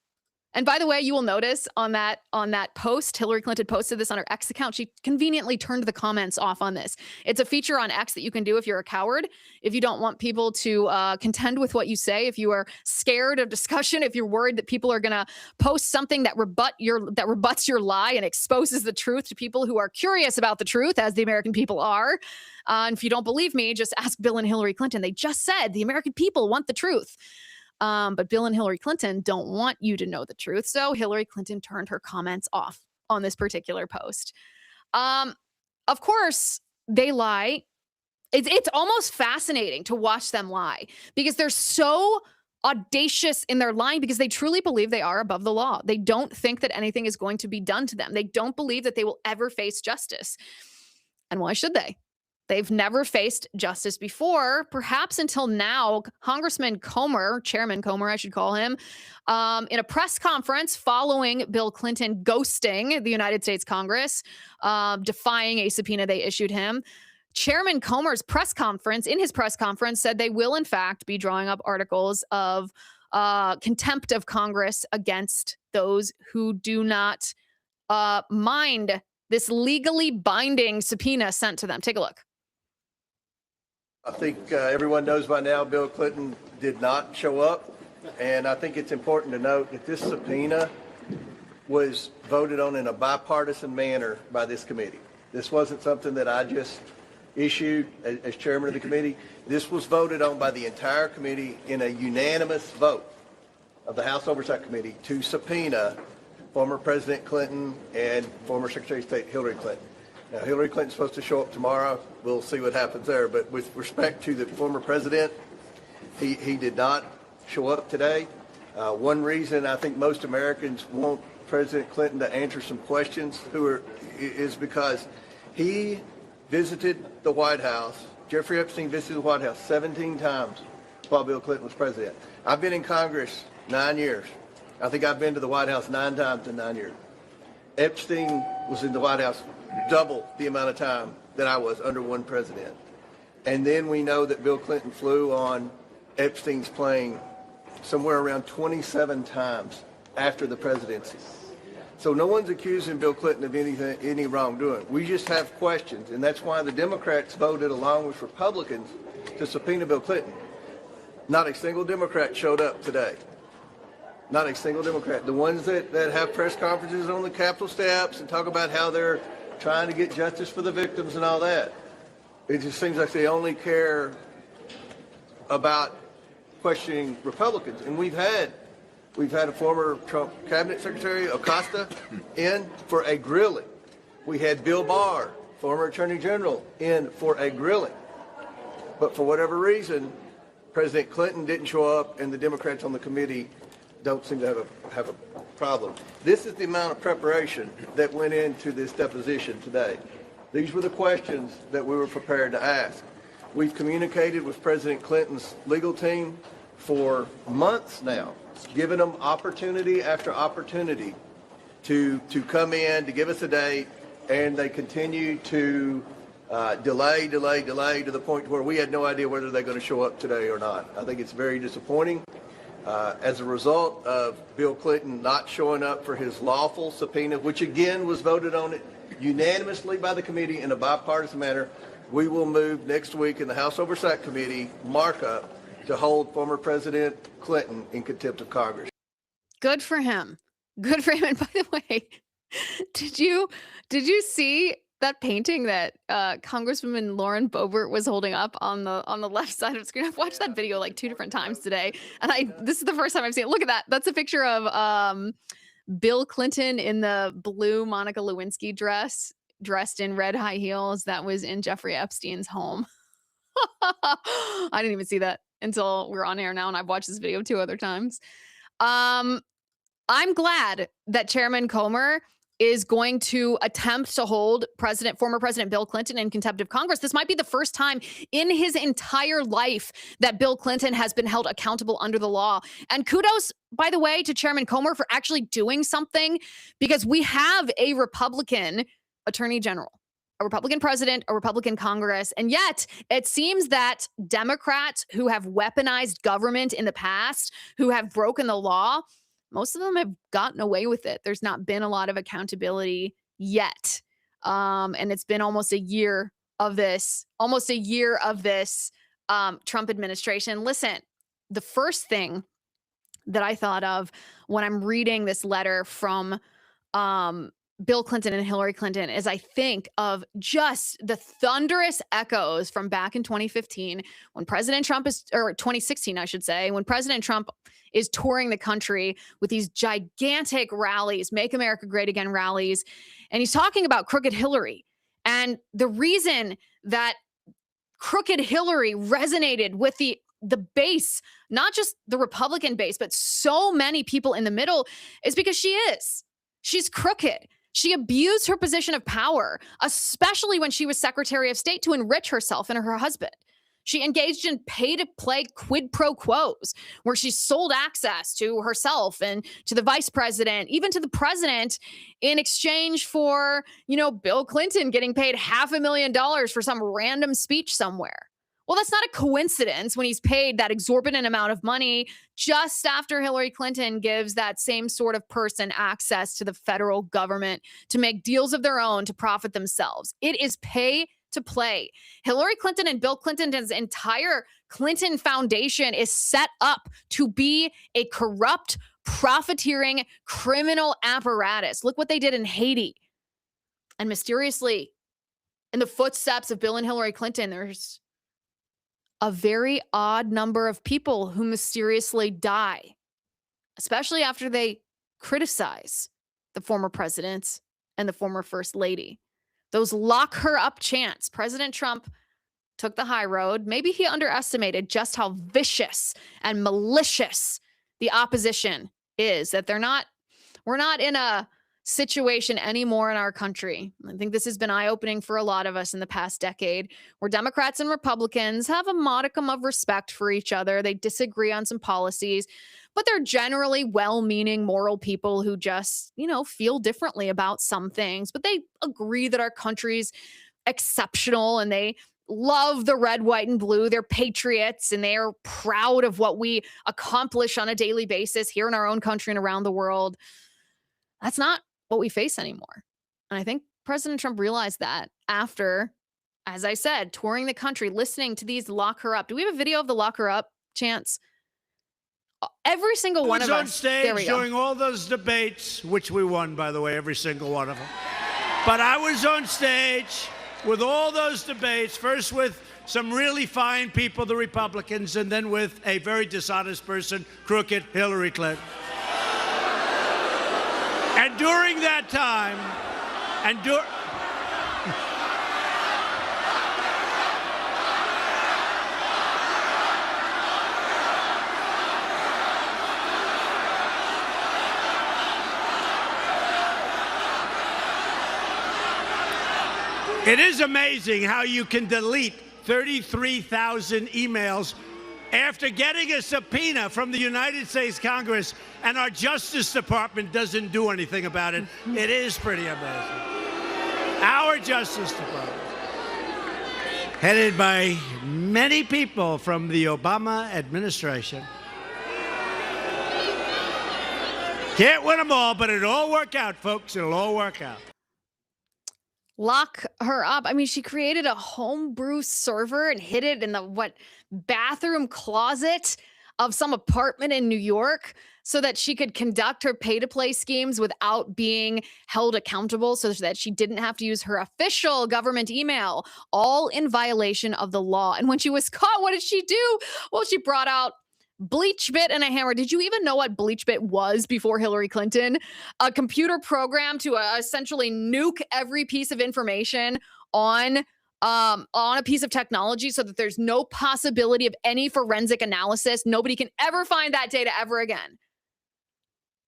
And by the way, you will notice on that post, Hillary Clinton posted this on her X account. She conveniently turned the comments off on this. It's a feature on X that you can do if you're a coward, if you don't want people to contend with what you say, if you are scared of discussion, if you're worried that people are going to post something that rebuts your lie and exposes the truth to people who are curious about the truth, as the American people are. And if you don't believe me, just ask Bill and Hillary Clinton. They just said the American people want the truth. But Bill and Hillary Clinton don't want you to know the truth. So Hillary Clinton turned her comments off on this particular post. Of course, they lie. It's almost fascinating to watch them lie because they're so audacious in their lying because they truly believe they are above the law. They don't think that anything is going to be done to them. They don't believe that they will ever face justice. And why should they? They've never faced justice before, perhaps until now. Congressman Comer, Chairman Comer, I should call him, in a press conference following Bill Clinton ghosting the United States Congress, defying a subpoena they issued him. Chairman Comer's press conference said they will, in fact, be drawing up articles of contempt of Congress against those who do not mind this legally binding subpoena sent to them. Take a look. I think everyone knows by now Bill Clinton did not show up, and I think it's important to note that this subpoena was voted on in a bipartisan manner by this committee. This wasn't something that I just issued as chairman of the committee. This was voted on by the entire committee in a unanimous vote of the House Oversight Committee to subpoena former President Clinton and former Secretary of State Hillary Clinton. Now, Hillary Clinton's supposed to show up tomorrow. We'll see what happens there. But with respect to the former president, he did not show up today. One reason I think most Americans want President Clinton to answer some questions is because he visited the White House. Jeffrey Epstein visited the White House 17 times while Bill Clinton was president. I've been in Congress 9 years. I think I've been to the White House 9 times in 9 years. Epstein was in the White House double the amount of time that I was under one president. And then we know that Bill Clinton flew on Epstein's plane somewhere around 27 times after the presidency. So no one's accusing Bill Clinton of any wrongdoing. We just have questions, and that's why the Democrats voted along with Republicans to subpoena Bill Clinton. Not a single Democrat showed up today. Not a single Democrat. The ones that have press conferences on the Capitol steps and talk about how they're trying to get justice for the victims and all that. It just seems like they only care about questioning Republicans. And we've had a former Trump cabinet secretary, Acosta, in for a grilling. We had Bill Barr, former attorney general, in for a grilling. But for whatever reason, President Clinton didn't show up, and the Democrats on the committee don't seem to have a problem. This is the amount of preparation that went into this deposition today. These were the questions that we were prepared to ask. We've communicated with President Clinton's legal team for months now, giving them opportunity after opportunity to come in, to give us a date, and they continue to delay to the point where we had no idea whether they're going to show up today or not. I think it's very disappointing. As a result of Bill Clinton not showing up for his lawful subpoena, which again was voted on unanimously by the committee in a bipartisan manner, we will move next week in the House Oversight Committee markup to hold former President Clinton in contempt of Congress. Good for him. Good for him. And by the way, did you see that painting that Congresswoman Lauren Boebert was holding up on the left side of the screen? I've watched that video like 2 different times today, and this is the first time I've seen it. Look at that. That's a picture of Bill Clinton in the blue Monica Lewinsky dress, dressed in red high heels. That was in Jeffrey Epstein's home. I didn't even see that until we're on air now, and I've watched this video 2 other times. I'm glad that Chairman Comer is going to attempt to hold former President Bill Clinton in contempt of Congress. This might be the first time in his entire life that Bill Clinton has been held accountable under the law. And kudos, by the way, to Chairman Comer for actually doing something, because we have a Republican attorney general, a Republican president, a Republican Congress. And yet it seems that Democrats who have weaponized government in the past, who have broken the law, most of them have gotten away with it. There's not been a lot of accountability yet. And it's been almost a year of this Trump administration. Listen, the first thing that I thought of when I'm reading this letter from Bill Clinton and Hillary Clinton is I think of just the thunderous echoes from back in 2015 when President Trump or 2016, I should say, when President Trump is touring the country with these gigantic rallies, Make America Great Again rallies. And he's talking about crooked Hillary. And the reason that crooked Hillary resonated with the base, not just the Republican base, but so many people in the middle is because she's crooked. She abused her position of power, especially when she was Secretary of State, to enrich herself and her husband. She engaged in pay-to-play quid pro quos, where she sold access to herself and to the vice president, even to the president, in exchange for, Bill Clinton getting paid $500,000 for some random speech somewhere. Well, that's not a coincidence when he's paid that exorbitant amount of money just after Hillary Clinton gives that same sort of person access to the federal government to make deals of their own to profit themselves. It is pay to play. Hillary Clinton and Bill Clinton's entire Clinton Foundation is set up to be a corrupt, profiteering, criminal apparatus. Look what they did in Haiti. And mysteriously, in the footsteps of Bill and Hillary Clinton, there's a very odd number of people who mysteriously die, especially after they criticize the former president and the former first lady. Those lock her up chants. President Trump took the high road. Maybe he underestimated just how vicious and malicious the opposition is, that we're not in a situation anymore in our country. I think this has been eye-opening for a lot of us in the past decade, where Democrats and Republicans have a modicum of respect for each other. They disagree on some policies, but they're generally well-meaning, moral people who just, feel differently about some things, but they agree that our country's exceptional and they love the red, white, and blue. They're patriots and they're proud of what we accomplish on a daily basis here in our own country and around the world. That's not what we face anymore. And I think President Trump realized that after, as I said, touring the country, listening to these lock her up. Do we have a video of the lock her up chants? Every single one of us. I was on stage during all those debates, which we won, by the way, every single one of them. But I was on stage with all those debates, first with some really fine people, the Republicans, and then with a very dishonest person, crooked Hillary Clinton. And during that time, it is amazing how you can delete 33,000 emails after getting a subpoena from the United States Congress, and our Justice Department doesn't do anything about it. It is pretty amazing. Our Justice Department, headed by many people from the Obama administration. Can't win them all, but it'll all work out, folks. It'll all work out. Lock her up. I mean, she created a homebrew server and hid it in the bathroom closet of some apartment in New York so that she could conduct her pay-to-play schemes without being held accountable, so that she didn't have to use her official government email, all in violation of the law. And when she was caught, what did she do? Well, she brought out BleachBit and a hammer. Did you even know what BleachBit was before Hillary Clinton? A computer program to essentially nuke every piece of information on a piece of technology so that there's no possibility of any forensic analysis. Nobody can ever find that data ever again.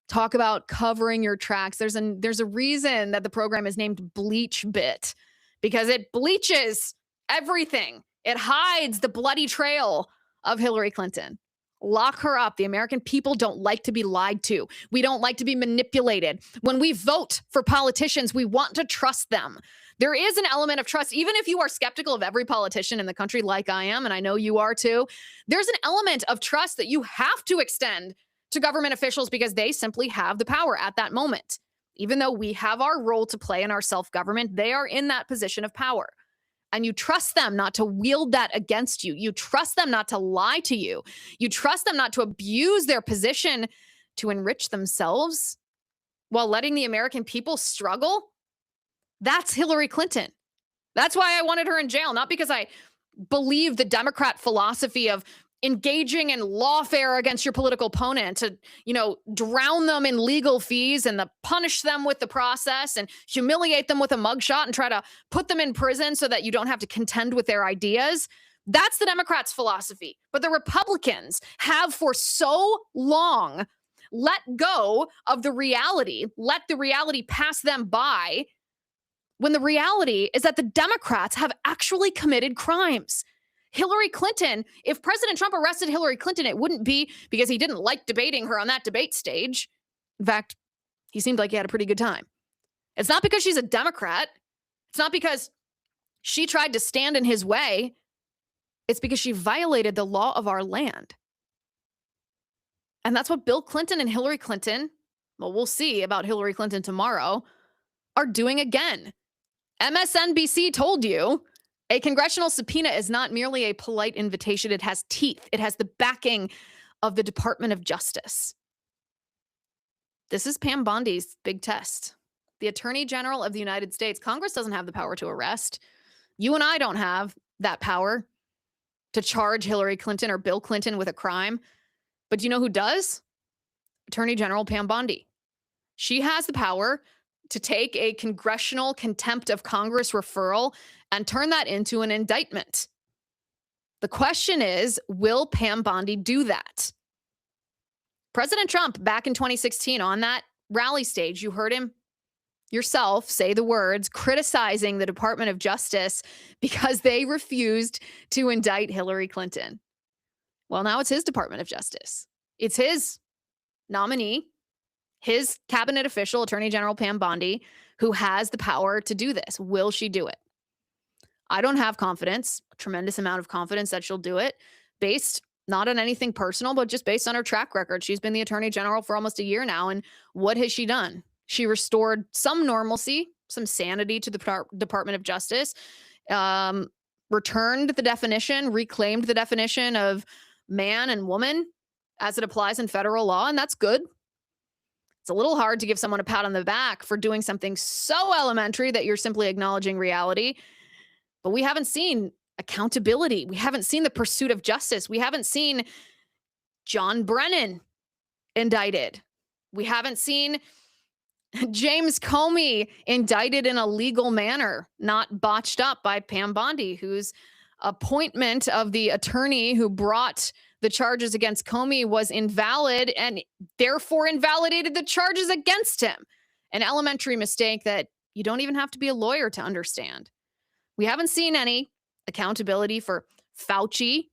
Talk about covering your tracks. There's a reason that the program is named BleachBit, because it bleaches everything. It hides the bloody trail of Hillary Clinton. Lock her up. The American people don't like to be lied to. We don't like to be manipulated. When we vote for politicians, we want to trust them. There is an element of trust, even if you are skeptical of every politician in the country like I am, and I know you are too. There's an element of trust that you have to extend to government officials because they simply have the power at that moment. Even though we have our role to play in our self-government, they are in that position of power. And you trust them not to wield that against you. You trust them not to lie to you. You trust them not to abuse their position to enrich themselves while letting the American people struggle. That's Hillary Clinton. That's why I wanted her in jail, not because I believe the Democrat philosophy of engaging in lawfare against your political opponent to, drown them in legal fees and punish them with the process and humiliate them with a mugshot and try to put them in prison so that you don't have to contend with their ideas. That's the Democrats' philosophy. But the Republicans have for so long let go of the reality, let the reality pass them by, when the reality is that the Democrats have actually committed crimes. Hillary Clinton, if President Trump arrested Hillary Clinton, it wouldn't be because he didn't like debating her on that debate stage. In fact, he seemed like he had a pretty good time. It's not because she's a Democrat. It's not because she tried to stand in his way. It's because she violated the law of our land. And that's what Bill Clinton and Hillary Clinton, well, we'll see about Hillary Clinton tomorrow, are doing again. MSNBC told you a congressional subpoena is not merely a polite invitation. It has teeth. It has the backing of the Department of Justice. This is Pam Bondi's big test. The Attorney General of the United States. Congress doesn't have the power to arrest. You and I don't have that power to charge Hillary Clinton or Bill Clinton with a crime. But do you know who does? Attorney General Pam Bondi. She has the power to take a congressional contempt of Congress referral and turn that into an indictment. The question is, will Pam Bondi do that? President Trump, back in 2016 on that rally stage, you heard him yourself say the words criticizing the Department of Justice because they refused to indict Hillary Clinton. Well, now it's his Department of Justice. It's his nominee, his cabinet official, Attorney General Pam Bondi, who has the power to do this. Will she do it? I don't have confidence, a tremendous amount of confidence that she'll do it, based not on anything personal, but just based on her track record. She's been the Attorney General for almost a year now, and what has she done? She restored some normalcy, some sanity to the Department of Justice, returned the definition, reclaimed the definition of man and woman as it applies in federal law, and that's good. It's a little hard to give someone a pat on the back for doing something so elementary that you're simply acknowledging reality. But we haven't seen accountability. We haven't seen the pursuit of justice. We haven't seen John Brennan indicted. We haven't seen James Comey indicted in a legal manner, not botched up by Pam Bondi, whose appointment of the attorney who brought the charges against Comey was invalid and therefore invalidated the charges against him. An elementary mistake that you don't even have to be a lawyer to understand. We haven't seen any accountability for Fauci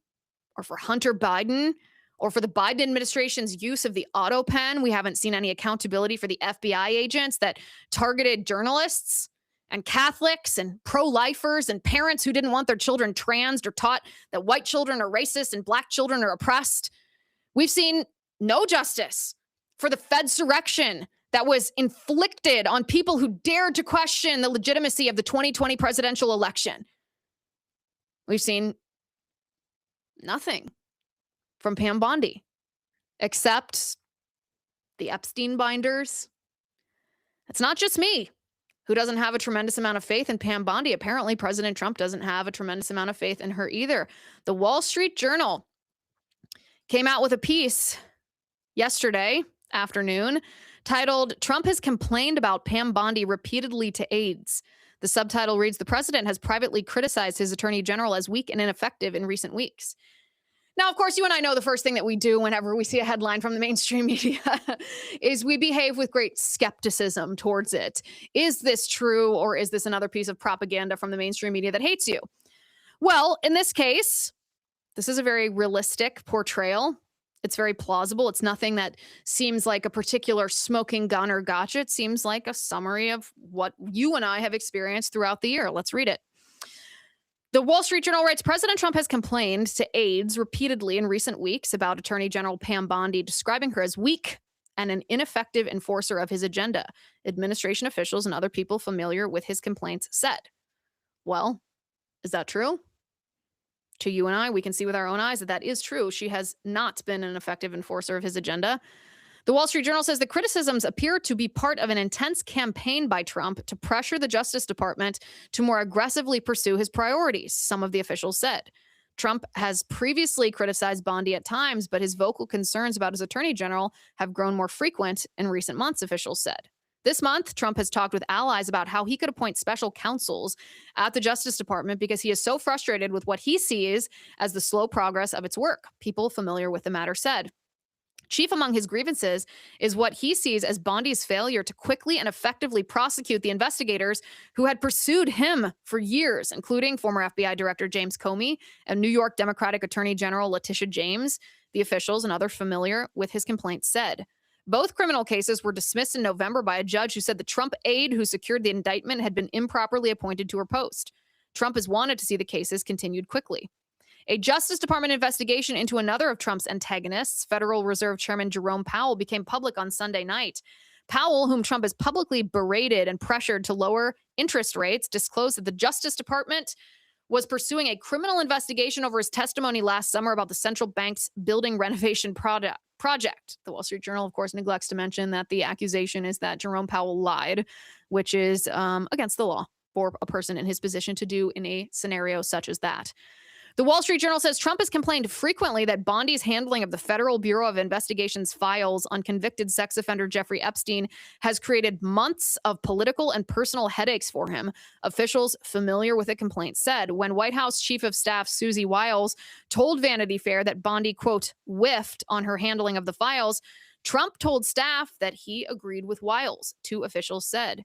or for Hunter Biden or for the Biden administration's use of the auto pen. We haven't seen any accountability for the FBI agents that targeted journalists and Catholics and pro-lifers and parents who didn't want their children transed or taught that white children are racist and black children are oppressed. We've seen no justice for the Fedsurrection that was inflicted on people who dared to question the legitimacy of the 2020 presidential election. We've seen nothing from Pam Bondi, except the Epstein binders. It's not just me who doesn't have a tremendous amount of faith in Pam Bondi. Apparently, President Trump doesn't have a tremendous amount of faith in her either. The Wall Street Journal came out with a piece yesterday afternoon titled, "Trump has complained about Pam Bondi repeatedly to aides." The subtitle reads, "The president has privately criticized his attorney general as weak and ineffective in recent weeks." Now, of course, you and I know the first thing that we do whenever we see a headline from the mainstream media is we behave with great skepticism towards it. Is this true, or is this another piece of propaganda from the mainstream media that hates you? Well, in this case, this is a very realistic portrayal. It's very plausible. It's nothing that seems like a particular smoking gun or gotcha. It seems like a summary of what you and I have experienced throughout the year. Let's read it. The Wall Street Journal writes President Trump has complained to aides repeatedly in recent weeks about Attorney General Pam Bondi, describing her as weak and an ineffective enforcer of his agenda, administration officials and other people familiar with his complaints said. Well, is that true? To you and I, we can see with our own eyes that that is true. She has not been an effective enforcer of his agenda. The Wall Street Journal says the criticisms appear to be part of an intense campaign by Trump to pressure the Justice Department to more aggressively pursue his priorities, some of the officials said. Trump has previously criticized Bondi at times, but his vocal concerns about his attorney general have grown more frequent in recent months, officials said. This month, Trump has talked with allies about how he could appoint special counsels at the Justice Department because he is so frustrated with what he sees as the slow progress of its work, people familiar with the matter said. Chief among his grievances is what he sees as Bondi's failure to quickly and effectively prosecute the investigators who had pursued him for years, including former FBI Director James Comey and New York Democratic Attorney General Letitia James, the officials and others familiar with his complaints said. Both criminal cases were dismissed in November by a judge who said the Trump aide who secured the indictment had been improperly appointed to her post. Trump has wanted to see the cases continued quickly. A Justice Department investigation into another of Trump's antagonists, Federal Reserve Chairman Jerome Powell, became public on Sunday night. Powell, whom Trump has publicly berated and pressured to lower interest rates, disclosed that the Justice Department was pursuing a criminal investigation over his testimony last summer about the central bank's building renovation project. The Wall Street Journal, of course, neglects to mention that the accusation is that Jerome Powell lied, which is against the law for a person in his position to do in a scenario such as that. The Wall Street Journal says Trump has complained frequently that Bondi's handling of the Federal Bureau of Investigation's files on convicted sex offender Jeffrey Epstein has created months of political and personal headaches for him, officials familiar with the complaint said. When White House Chief of Staff Susie Wiles told Vanity Fair that Bondi, quote, whiffed on her handling of the files, Trump told staff that he agreed with Wiles, two officials said.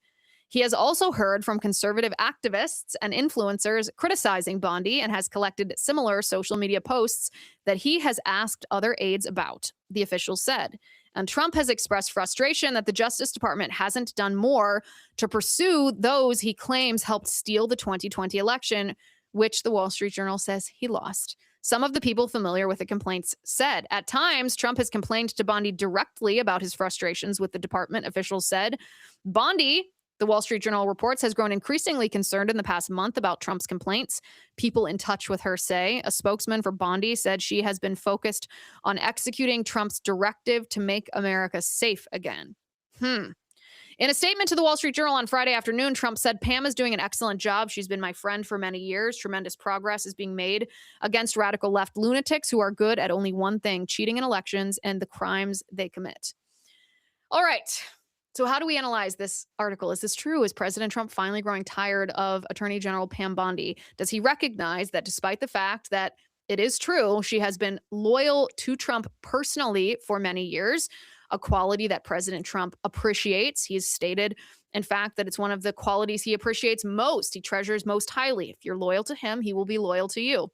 He has also heard from conservative activists and influencers criticizing Bondi and has collected similar social media posts that he has asked other aides about, the officials said. And Trump has expressed frustration that the Justice Department hasn't done more to pursue those he claims helped steal the 2020 election, which the Wall Street Journal says he lost. Some of the people familiar with the complaints said. At times, Trump has complained to Bondi directly about his frustrations with the department, officials said. Bondi, the Wall Street Journal reports, has grown increasingly concerned in the past month about Trump's complaints. People in touch with her say a spokesman for Bondi said she has been focused on executing Trump's directive to make America safe again. In a statement to the Wall Street Journal on Friday afternoon, Trump said, Pam is doing an excellent job. She's been my friend for many years. Tremendous progress is being made against radical left lunatics who are good at only one thing, cheating in elections and the crimes they commit. All right. So how do we analyze this article? Is this true? Is President Trump finally growing tired of Attorney General Pam Bondi? Does he recognize that despite the fact that it is true, she has been loyal to Trump personally for many years, a quality that President Trump appreciates? He's stated, in fact, that it's one of the qualities he appreciates most, he treasures most highly. If you're loyal to him, he will be loyal to you.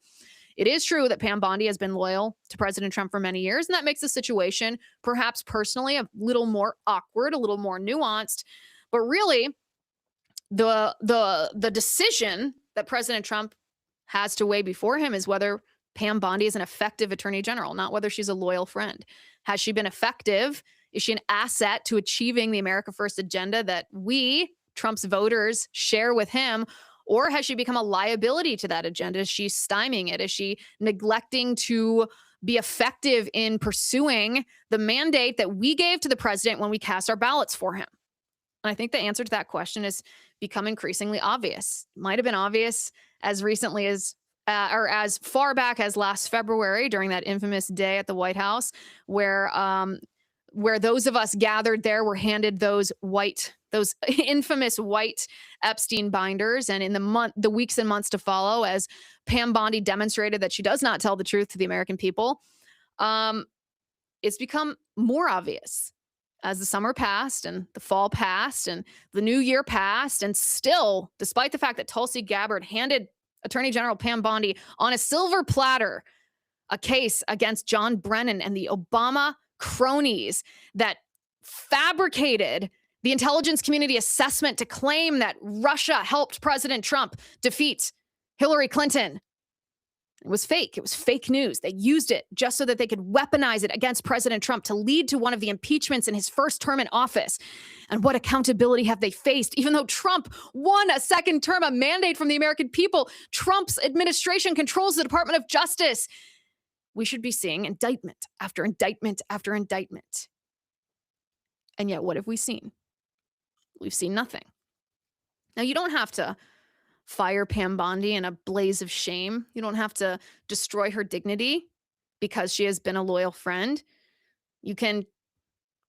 It is true that Pam Bondi has been loyal to President Trump for many years, and that makes the situation perhaps personally a little more awkward, a little more nuanced. But really, the decision that President Trump has to weigh before him is whether Pam Bondi is an effective attorney general, not whether she's a loyal friend. Has she been effective? Is she an asset to achieving the America First agenda that we, Trump's voters, share with him? Or has she become a liability to that agenda? Is she stymieing it? Is she neglecting to be effective in pursuing the mandate that we gave to the president when we cast our ballots for him? And I think the answer to that question has become increasingly obvious. It might have been obvious as recently as or as far back as last February during that infamous day at the White House where those of us gathered there were handed those infamous white Epstein binders. And in the weeks and months to follow, as Pam Bondi demonstrated that she does not tell the truth to the American people, it's become more obvious as the summer passed and the fall passed and the new year passed. And still, despite the fact that Tulsi Gabbard handed Attorney General Pam Bondi on a silver platter a case against John Brennan and the Obama cronies that fabricated the intelligence community assessment to claim that Russia helped President Trump defeat Hillary Clinton. It was fake. It was fake news. They used it just so that they could weaponize it against President Trump to lead to one of the impeachments in his first term in office. And what accountability have they faced? Even though Trump won a second term, a mandate from the American people, Trump's administration controls the Department of Justice. We should be seeing indictment after indictment after indictment. And yet, what have we seen? We've seen nothing. Now, you don't have to fire Pam Bondi in a blaze of shame. You don't have to destroy her dignity because she has been a loyal friend. You can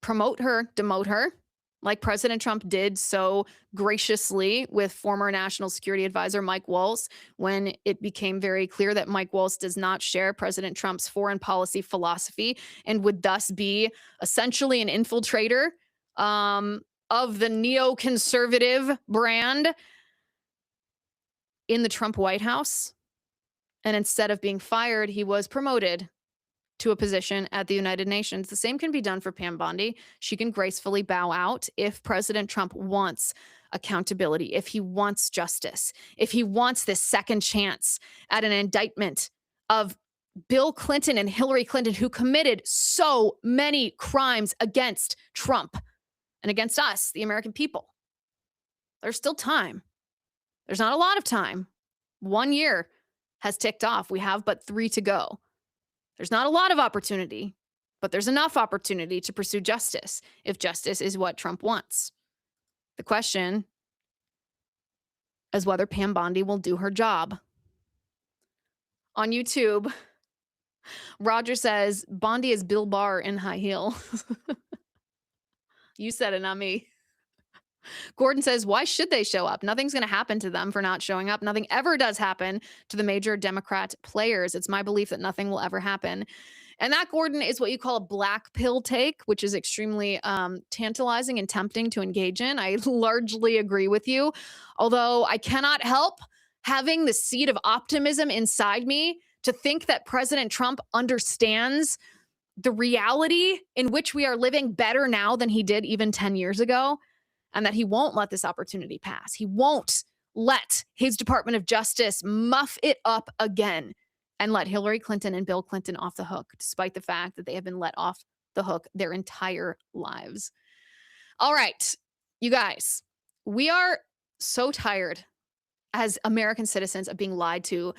promote her, demote her, like President Trump did so graciously with former National Security Advisor Mike Waltz when it became very clear that Mike Waltz does not share President Trump's foreign policy philosophy and would thus be essentially an infiltrator of the neoconservative brand in the Trump White House. And instead of being fired, he was promoted to a position at the United Nations. The same can be done for Pam Bondi. She can gracefully bow out if President Trump wants accountability, if he wants justice, if he wants this second chance at an indictment of Bill Clinton and Hillary Clinton, who committed so many crimes against Trump and against us, the American people. There's still time. There's not a lot of time. 1 year has ticked off. We have but 3 to go. There's not a lot of opportunity, but there's enough opportunity to pursue justice if justice is what Trump wants. The question is whether Pam Bondi will do her job. On YouTube, Roger says, Bondi is Bill Barr in high heel. You said it, not me. Gordon says, why should they show up? Nothing's going to happen to them for not showing up. Nothing ever does happen to the major Democrat players. It's my belief that nothing will ever happen. And that, Gordon, is what you call a black pill take, which is extremely tantalizing and tempting to engage in. I largely agree with you, although I cannot help having the seed of optimism inside me to think that President Trump understands the reality in which we are living better now than he did even 10 years ago. And that he won't let this opportunity pass. He won't let his Department of Justice muff it up again and let Hillary Clinton and Bill Clinton off the hook, despite the fact that they have been let off the hook their entire lives. All right, you guys, we are so tired as American citizens of being lied to,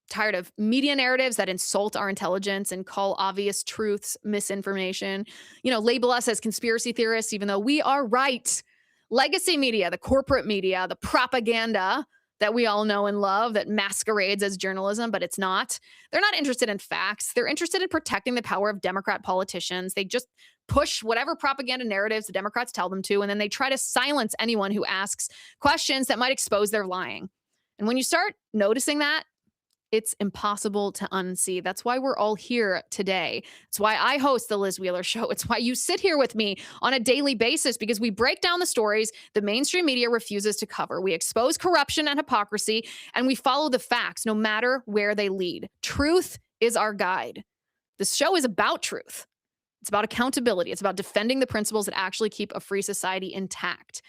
tired of media narratives that insult our intelligence and call obvious truths misinformation, label us as conspiracy theorists, even though we are right. Legacy media, the corporate media, the propaganda that we all know and love that masquerades as journalism, but it's not. They're not interested in facts. They're interested in protecting the power of Democrat politicians. They just push whatever propaganda narratives the Democrats tell them to, and then they try to silence anyone who asks questions that might expose their lying. And when you start noticing that, it's impossible to unsee. That's why we're all here today. It's why I host the Liz Wheeler Show. It's why you sit here with me on a daily basis, because we break down the stories the mainstream media refuses to cover. We expose corruption and hypocrisy, and we follow the facts no matter where they lead. Truth is our guide. This show is about truth. It's about accountability. It's about defending the principles that actually keep a free society intact.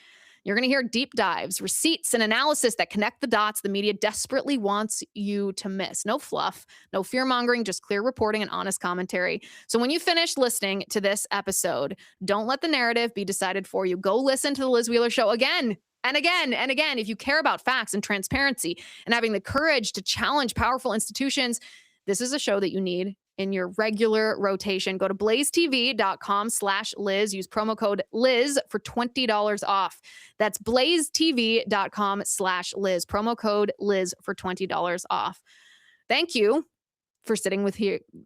You're going to hear deep dives, receipts, and analysis that connect the dots the media desperately wants you to miss. No fluff, no fear-mongering, just clear reporting and honest commentary. So when you finish listening to this episode, don't let the narrative be decided for you. Go listen to the Liz Wheeler Show again and again and again. If you care about facts and transparency and having the courage to challenge powerful institutions, this is a show that you need in your regular rotation. Go to blazetv.com/Liz. Use promo code Liz for $20 off. That's blazetv.com/Liz. Promo code Liz for $20 off. Thank you for sitting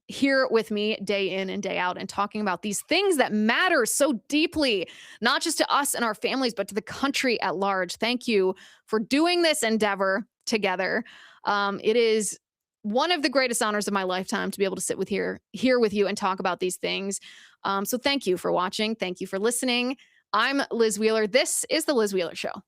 here with me day in and day out and talking about these things that matter so deeply, not just to us and our families, but to the country at large. Thank you for doing this endeavor together. It is one of the greatest honors of my lifetime to be able to sit here with you and talk about these things. So thank you for watching. Thank you for listening. I'm Liz Wheeler. This is The Liz Wheeler Show.